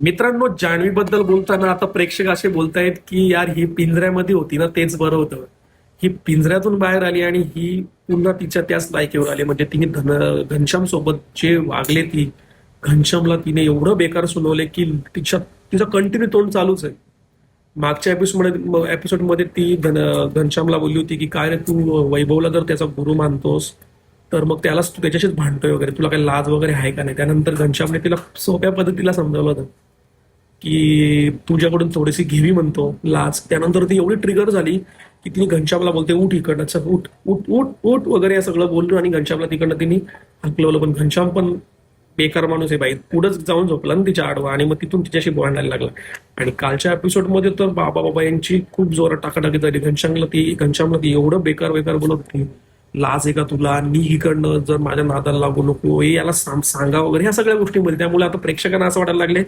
मित्रांनो, जान्हवीबद्दल बोलताना आता प्रेक्षक असे बोलतायत की यार ही पिंजऱ्यामध्ये होती ना तेच बरं होतं. ही पिंजऱ्यातून बाहेर आली आणि ही पुन्हा तिच्या त्याच लायकीवर आली. म्हणजे तिने घनश्याम सोबत जे वागले ती, घनश्यामला तिने एवढं बेकार सुनवले की तिचं कंटिन्यू तोंड चालूच आहे. मागच्या एपिसोडमध्ये ती घनश्यामला बोलली होती की काय रे तू वैभवला जर त्याचा गुरु मानतोस तर मग त्यालाच तू त्याच्याशीच भांडतोय वगैरे, तुला काही लाज वगैरे आहे का नाही. त्यानंतर घनश्यामने तिला सोप्या पद्धतीला समजावलं होतं की तुझ्याकडून थोडीशी घ्यावी म्हणतो लाच. त्यानंतर ती एवढी ट्रिगर झाली की तिने घनश्यामला बोलते उठ इकडनं, चल उठ उठ उठ उठ वगैरे हे सगळं बोललो आणि घनश्यामला तिकडनं तिने हकलवलं. पण घनश्याम पण बेकार माणूस आहे बाई, पुढंच जाऊन झोपला ना तिच्या आडवा आणि मग तिथून तिच्याशी भांडायला लागला. आणि कालच्या एपिसोडमध्ये तर बाबा बाबा यांची खूप जोरात टाकाटाकी झाली. घनश्यामला ती एवढं बेकार बेकार बोलत होती, लाज आहे का तुला, निघ इकडनं, जर माझ्या नादाला लागू नको, हे याला सांगा वगैरे ह्या सगळ्या गोष्टींमध्ये. त्यामुळे आता प्रेक्षकांना असं वाटायला लागले